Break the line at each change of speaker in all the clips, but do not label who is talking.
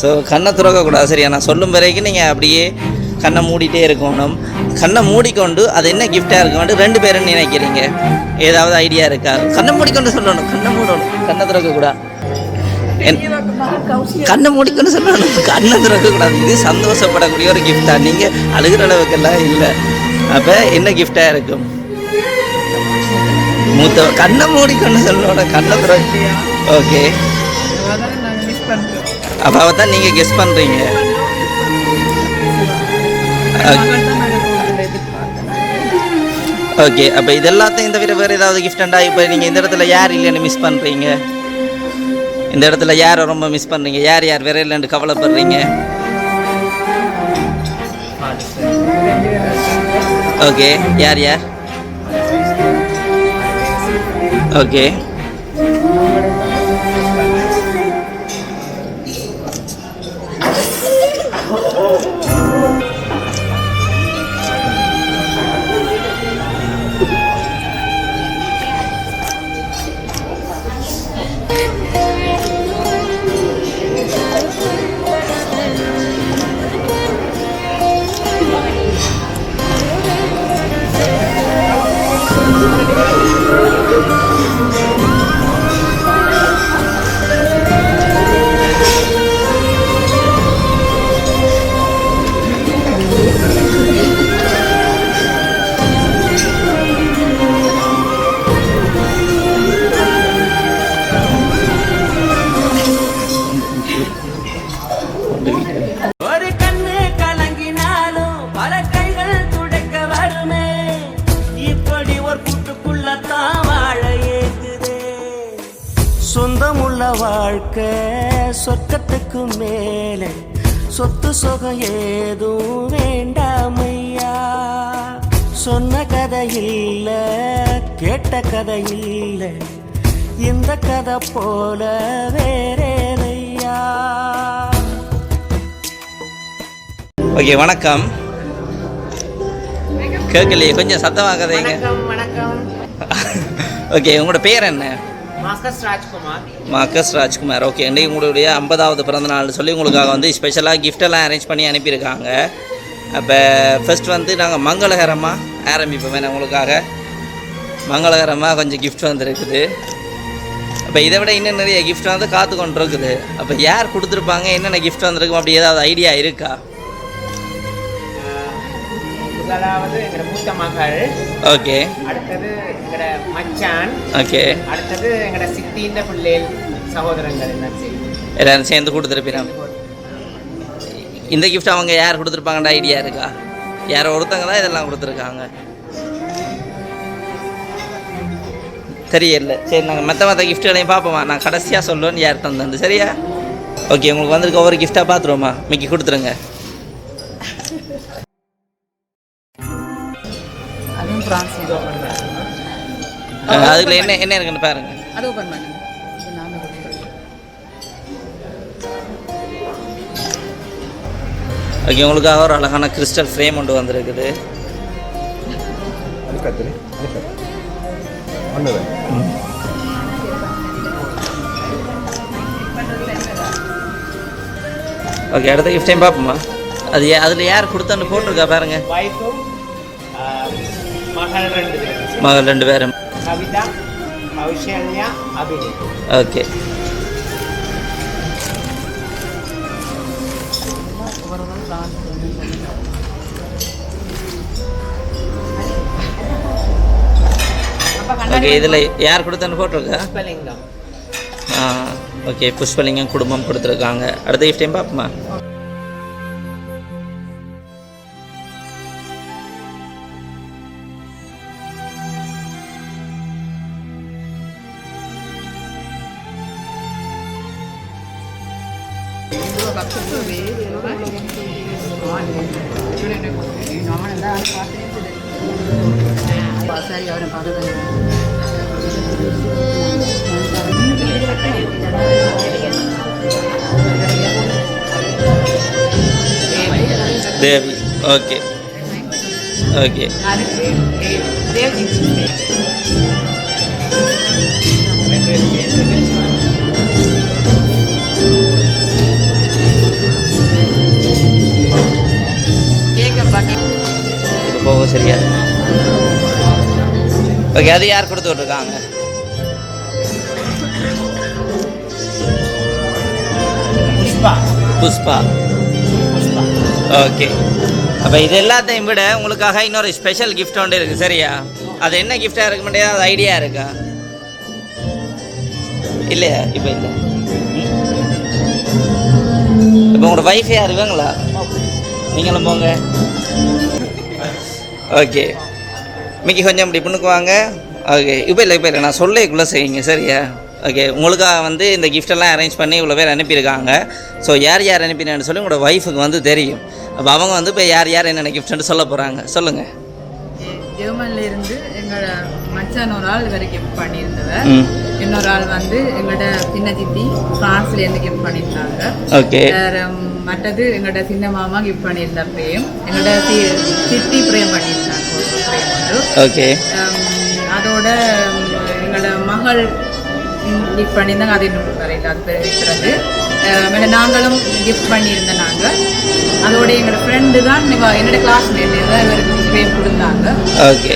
So கண்ணை திறக்கக்கூடாது. சரியா? நான் சொல்லும் வரைக்கும் நீங்கள் அப்படியே கண்ணை மூடிட்டே இருக்கணும். கண்ணை மூடிக்கொண்டு அது என்ன கிஃப்டாக இருக்கும்னு 2 பேரும் நினைக்கிறீங்க. ஏதாவது ஐடியா இருக்கா? கண்ணை மூடிக்கொண்டு சொல்லணும். கண்ணை மூடணும். கண்ணை திறக்கக்கூடாது. கண்ணை மூடிக்கொண்டு சொல்லணும். கண்ணை திறக்கக்கூடாது. இது சந்தோஷப்படக்கூடிய ஒரு கிஃப்டா. நீங்கள் அழுகிற அளவுக்கெல்லாம் இல்லை. அப்போ என்ன கிஃப்டாக இருக்கும்? மூத்த கண்ணை மூடிக்கொண்டு சொல்லணும். கண்ணை திறக்க. ஓகே, அப்போ தான் நீங்கள் கெஸ் பண்ணுறீங்க. ஓகே, அப்போ இது எல்லாத்தையும் தவிர வேறு ஏதாவது கிஃப்டண்டா? இப்போ நீங்கள் இந்த இடத்துல யார் இல்லைன்னு மிஸ் பண்ணுறீங்க? இந்த இடத்துல யாரை ரொம்ப மிஸ் பண்ணுறீங்க? யார் யார் வேற இல்லைன்னு கவலைப்படுறீங்க? ஓகே, யார் யார்? ஓகே,
சொந்தமுள்ள வாழ்க்கை சொர்க்கத்துக்கு மேலே சொத்து சொகம் ஏதும் வேண்டாமையா. சொன்ன கதை இல்ல, கேட்ட கதை இல்ல, இந்த கதை போல வேறேனையா.
ஓகே, வணக்கம். கேட்கலையே, கொஞ்சம் சத்தமாக கதைங்க.
வணக்கம்.
ஓகே, உங்களோட பேர் என்ன?
மார்க்கஸ்
ராஜ்குமார். ஓகே, இன்றைக்கு உங்களுடைய 50வது பிறந்தநாள்னு சொல்லி உங்களுக்காக வந்து ஸ்பெஷலாக கிஃப்டெல்லாம் அரேஞ்ச் பண்ணி அனுப்பியிருக்காங்க. அப்போ ஃபஸ்ட் வந்து நாங்கள் மங்களகரமாக ஆரம்பிப்போம். வேணா உங்களுக்காக மங்களகரமாக கொஞ்சம் கிஃப்ட் வந்துருக்குது. அப்போ இதை விட இன்னும் நிறைய கிஃப்ட் வந்து காத்து கொண்டு இருக்குது. அப்போ யார் கொடுத்துருப்பாங்க, என்னென்ன கிஃப்ட் வந்திருக்கும், அப்படி ஏதாவது ஐடியா இருக்கா?
முதலாவது எங்களோட மூத்த மகள்.
ஓகே.
அடுத்தது எங்களோட மச்சான்.
ஓகே.
அடுத்தது எங்களோட சித்தியின் பிள்ளைகள் சகோதரங்கள்
எல்லாரும் சேர்ந்து கொடுத்துருப்பீங்க. இந்த கிஃப்ட் அவங்க யார் கொடுத்துருப்பாங்கன்ற ஐடியா இருக்கா? யாரோ ஒருத்தங்க தான் இதெல்லாம் கொடுத்துருக்காங்க. தெரியல. சரி, நாங்கள் மற்ற கிஃப்ட்களையும் பார்ப்போமா? நான் கடைசியாக சொல்லுவேன்னு யார் தந்து. சரியா? ஓகே, உங்களுக்கு வந்திருக்க ஒவ்வொரு கிஃப்டாக பார்த்துருவோமா? மிக்கி கொடுத்துருங்க. அதுல என்ன என்ன இருக்குன்னு பாருங்க. ஓகே, உங்களுக்காக ஒரு அழகான கிறிஸ்டல் ஃப்ரேம் ஒன்று வந்திருக்குது. ஓகே, அடுத்த கிஃப்டையும் பார்ப்போமா? அது அதில் யார் கொடுத்தான்னு போட்டிருக்கா பாருங்க. மகள் 2 பேரும். ஓகே. ஓகே, இதில் யார் கொடுத்தான்னு போட்டிருக்கா? ஓகே, புஷ்பலிங்கம் குடும்பம் கொடுத்துருக்காங்க. அடுத்த கிஃப்டையும் பார்ப்போமா? தேவி. Okay okay. சரியா? ஓகே, அது யார் கொடுத்து விட்ருக்காங்க? புஷ்பா. ஓகே, அப்போ இது எல்லாத்தையும் விட உங்களுக்காக இன்னொரு ஸ்பெஷல் கிஃப்ட் ஒன்று இருக்குது சரியா? அது என்ன கிஃப்டாக இருக்க முடியாது, அது ஐடியா இருக்கா? இல்லையா? இப்போ இல்லை. இப்போ உங்களோட வைஃப் யார் இவங்களா? நீங்களும் போங்க. ஓகே, மிக்கி கொஞ்சம் இப்படி பண்ணுக்குவாங்க. ஓகே, இப்போ இல்லை நான் சொல்லிக்குள்ளே செய்யுங்க சரியா? ஓகே, உங்களுக்காக வந்து இந்த கிஃப்டெல்லாம் அரேஞ்ச் பண்ணி இவ்வளோ பேர் அனுப்பியிருக்காங்க. ஸோ யார் யார் அனுப்பினான்னு சொல்லி உங்களோட ஒய்ஃபுக்கு வந்து தெரியும். அப்போ அவங்க வந்து இப்போ யார் யார் என்னென்ன கிஃப்ட்னு சொல்ல போகிறாங்க, சொல்லுங்கள்.
ஜெர்மனில் இருந்து எங்களோட மச்சான் ஒரு ஆள் இவரை கிஃப்ட் பண்ணியிருந்தவர். இன்னொரு ஆள் வந்து எங்களோட சின்ன சித்தி ஃப்ரான்ஸ்லேருந்து கிஃப்ட் பண்ணியிருந்தாங்க.
ஓகே,
மற்றது எங்களோட சின்ன மாமா கிஃப்ட் பண்ணியிருந்த பிரேம், எங்களோட சித்தி பிரேம் பண்ணியிருந்தாங்க ஒரு பிரேம் வந்து.
ஓகே,
அதோட எங்களோட மகள் கிஃப்ட் பண்ணியிருந்தாங்க. அது இன்னும் வரையில் அது இருக்கிறது. நாங்களும் கிஃப்ட் பண்ணியிருந்தோம். நாங்கள் அதோட எங்களோட ஃப்ரெண்டு தான் என்னோட கிளாஸ்மேட் இவருக்கு பிரேம் கொடுத்தாங்க.
ஓகே,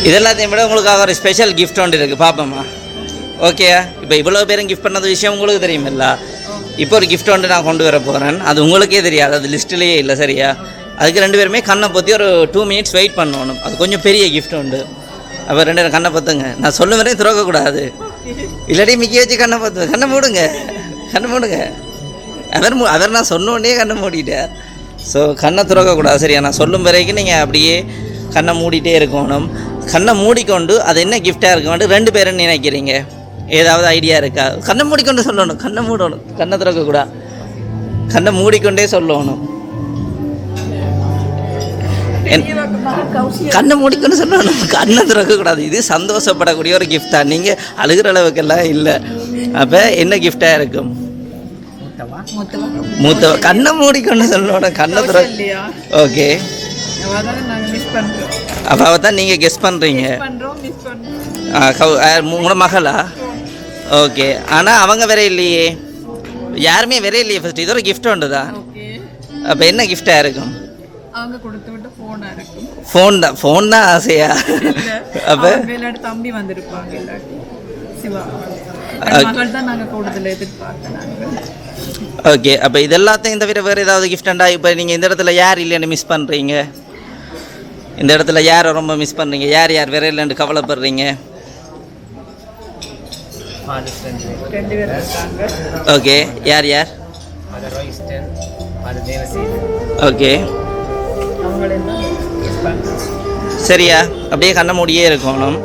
இதெல்லாத்தையும் விட உங்களுக்காக ஒரு ஸ்பெஷல் கிஃப்ட் ஒன்று இருக்குது, பார்ப்போம்மா. ஓகேயா? இப்போ இவ்வளோ பேரும் கிஃப்ட் பண்ணது விஷயம் உங்களுக்கு தெரியுமில்ல. இப்போ ஒரு கிஃப்ட் ஒன்று நான் கொண்டு வர போகிறேன், அது உங்களுக்கே தெரியாது, அது லிஸ்ட்லேயே இல்லை சரியா? அதுக்கு 2 பேருமே கண்ணை பற்றி ஒரு 2 மினிட்ஸ் வெயிட் பண்ணணும். அது கொஞ்சம் பெரிய கிஃப்ட் உண்டு. அப்போ 2 பேரும் கண்ணை பற்றுங்க, நான் சொல்லும் வரையும் திறக்கக்கூடாது. இல்லாட்டி மிக்கி வச்சு கண்ணை பற்று, கண்ணை மூடுங்க. அவர் நான் சொன்னோடனே கண்ணை மூடிட்டார். ஸோ கண்ணை திறக்கக்கூடாது சரியா? நான் சொல்லும் வரைக்கும் நீங்கள் அப்படியே கண்ணை மூடிட்டே இருக்கணும். கண்ணை மூடிக்கொண்டு அது என்ன கிஃப்டாக இருக்க வேண்டும் 2 பேரும் நினைக்கிறீங்க, ஏதாவது ஐடியா இருக்கா? கண்ணை மூடிக்கொண்டு சொல்லணும், கண்ணை மூடணும், கண்ணை திறக்கக்கூடாது, கண்ணை மூடிக்கொண்டே சொல்லணும். கண்ணை மூடிக்கொண்டு சொல்லணும், கண்ணை திறக்கக்கூடாது. இது சந்தோஷப்படக்கூடிய ஒரு கிஃப்ட் தான், நீங்கள் அழுகிற அளவுக்கெல்லாம் இல்லை. அப்போ என்ன கிஃப்டாக இருக்கும்? மூத்தவ. கண்ணை மூடிக்கொண்டு சொல்லணும், கண்ணை திற. ஓகே, அப்போ அவள் தான் நீங்கள் கெஸ் பண்ணுறீங்க. உங்களோட மகளா? ஓகே, ஆனால் அவங்க வேற இல்லையே, யாருமே வேற இல்லையே. ஃபர்ஸ்ட் இது ஒரு கிஃப்ட் ஒன்று தான். அப்போ என்ன கிஃப்டாக இருக்கும்?
அவங்க கொடுத்து விட்டு ஃபோனா இருக்கும்.
ஃபோன் தான் ஆசையா? அப்போ
தம்பி வந்திருப்பாங்க, இல்லாட்டி சிவா மகள் தான் நாங்கள் கூடுதல் எதிர்பார்க்கறாங்க.
ஓகே, அப்போ இது எல்லாத்தையும் தவிர வேறு ஏதாவது கிஃப்டண்டா? இப்போ நீங்கள் இந்த இடத்துல யார் இல்லைன்னு மிஸ் பண்ணுறீங்க? இந்த இடத்துல யாரை ரொம்ப மிஸ் பண்ணுறீங்க? யார் யார் வேற இல்லைன்னு கவலைப்படுறீங்க? ஓகே, யார் யார்? ஓகே, சரியா? அப்படியே கண்ணை மூடியே இருக்கணும்.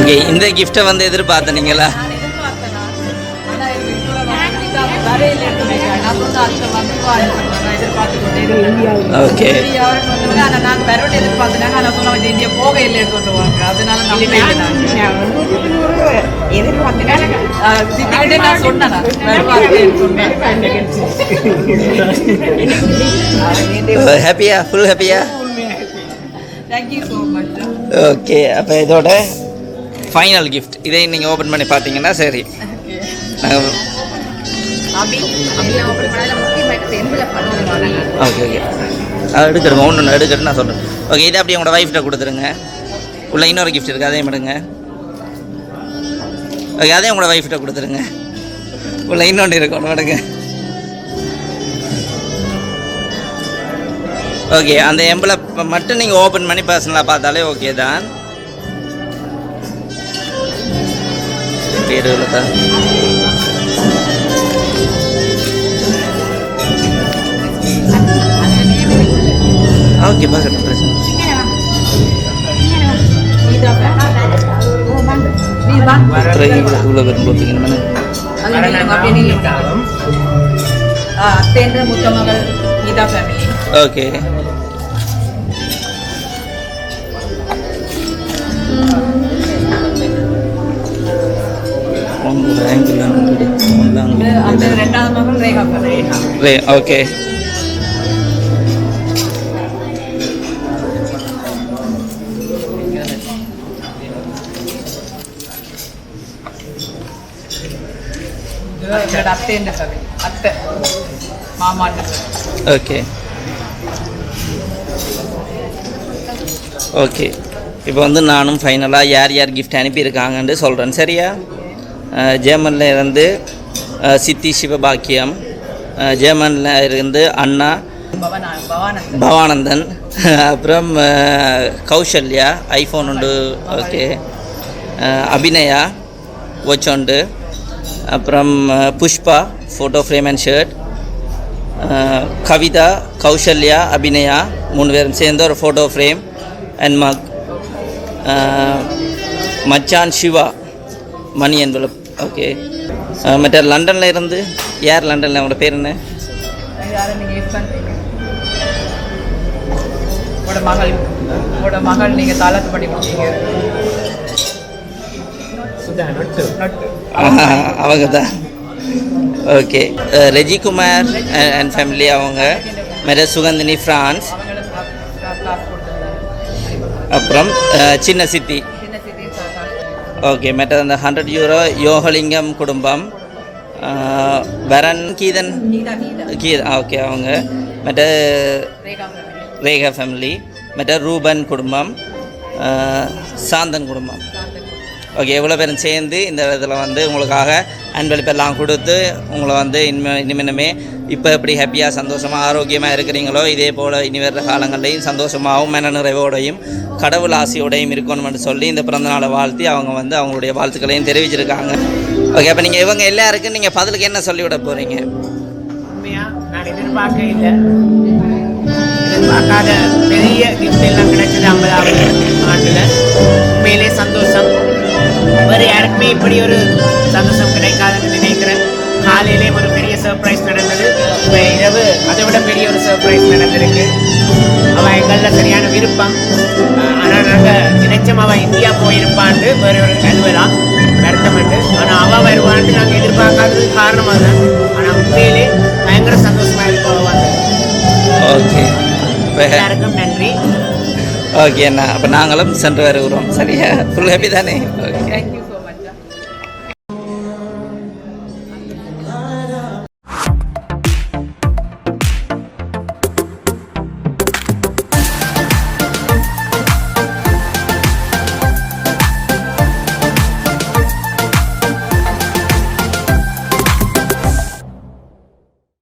ஓகே, இந்த கிஃப்ட்டை வந்து எதிர்பார்த்தனீங்களா? ஓகே, ஹாப்பியா? ஃபுல் ஹாப்பியா? ஓகே, அப்போ இதோட ஃபைனல் கிஃப்ட் இதை நீங்கள் ஓப்பன் பண்ணி பார்த்தீங்கன்னா சரி. ஓகே ஓகே, அது எடுக்கிறோம், ஒன்று எடுக்கிறேன்னு நான் சொல்கிறேன். ஓகே, இதை அப்படி உங்களோட ஒய்ஃப்கிட்ட கொடுத்துருங்க. உள்ள இன்னொரு கிஃப்ட் இருக்குது, அதையும் எடுங்க. ஓகே, அதையும் உங்களோட ஒய்ஃப்கிட்ட கொடுத்துருங்க. உள்ள இன்னொன்று இருக்கணும், எடுங்க. ஓகே, அந்த எம்பளை மட்டும் நீங்கள் ஓப்பன் பண்ணி பர்சனலாக பார்த்தாலே ஓகே தான். பேர் தான் ஓகே, பார்க்கட்டும், பிரச்சனை இவ்வளோ பேரும் போட்டுக்கணும்.
அத்தேன்ற மூத்த மகள் கீதா ஃபேமிலி.
ஓகே,
அந்த ரெண்டாவது மகள் ரேகா ஃபேமிலி.
ஓகே,
அத்தேன்ற ஃபேமிலி, அத்தை மாமான்ற.
Okay okay. இப்போ வந்து நானும் ஃபைனலாக யார் யார் கிஃப்ட் அனுப்பியிருக்காங்கன்னு சொல்கிறேன், சரியா? ஜெர்மனில் இருந்து சித்தி சிவபாக்கியம், ஜெர்மனில் இருந்து அண்ணா பவானந்தன், அப்புறம் கௌசல்யா ஐஃபோன் உண்டு, ஓகே, அபிநயா வாட்ச் உண்டு, அப்புறம் Pushpa photo frame and shirt, Kavitha Kausalya Abhinaya 3 பேரும் சேர்ந்து ஒரு ஃபோட்டோ ஃப்ரேம் அண்ட் மக், மச்சான் சிவா மணி என்வலப். ஓகே, மற்ற லண்டனில் இருந்து யார் லண்டனில், அவங்களோட பேர் என்ன?
மகள் நீங்கள் தாளத்து பண்ணி கொடுத்தீங்க,
அவங்க தான். ஓகே, ரெஜிகுமார் அண்ட் ஃபேமிலி அவங்க, மேலே சுகந்தினி ஃப்ரான்ஸ், அப்புறம் சின்ன சித்தி. ஓகே, மற்ற அந்த 100 யூரோ யோகலிங்கம் குடும்பம், வரன் கீதன் ஓகே அவங்க, மற்ற ரேகா ஃபேமிலி, மற்ற ரூபன் குடும்பம், சாந்தன் குடும்பம். ஓகே, எவ்வளோ பேரும் சேர்ந்து இந்த இதில் வந்து உங்களுக்காக அன்பளிப்பெல்லாம் கொடுத்து உங்களை வந்து இனிமேலுமே இப்போ எப்படி ஹாப்பியாக சந்தோஷமாக ஆரோக்கியமாக இருக்கிறீங்களோ இதே போல் இனி வர்ற காலங்கள்லையும் சந்தோஷமாகவும் மன நிறைவோடையும் கடவுள் ஆசையோடையும் இருக்கணும்னு சொல்லி இந்த பிறந்தநாளை வாழ்த்தி அவங்க வந்து அவங்களுடைய வாழ்த்துக்களையும் தெரிவிச்சிருக்காங்க. ஓகே, அப்போ நீங்கள் இவங்க எல்லாருக்கும் நீங்கள் பதிலுக்கு என்ன சொல்லிவிட போகிறீங்க?
உண்மையாக நான் எதிர்பார்க்காத பெரிய கிஃப்ட் எல்லாம் கிடைச்சது 50வது ஆண்டில். உண்மையிலே சந்தோஷம். வேறு யாருக்குமே இப்படி ஒரு சந்தோஷம் கிடைக்காதுன்னு நினைக்கிறேன். காலையிலே ஒரு பெரிய சர்ப்ரைஸ் நடந்தது, இப்போ இரவு அதை விட பெரிய ஒரு சர்ப்ரைஸ் நடந்திருக்கு. அவள் எங்களில் சரியான விருப்பம். ஆனால் நாங்கள் நினைச்சோம் அவள் இந்தியா போயிருப்பான்ட்டு வேறு ஒரு கல்வெல்லாம் வருத்தப்பட்டு, ஆனால் அவள் வருவான்ட்டு நாங்கள் எதிர்பார்க்காதது காரணமாக தான். ஆனால் உண்மையிலே பயங்கர சந்தோஷமாக இருப்பவ வந்து.
ஓகே,
எல்லாருக்கும் நன்றி.
ஓகே அண்ணா, அப்போ நாங்களும் சென்று வருகிறோம், சரியா? ஃபுல் ஹாப்பி தானே? ஓகே.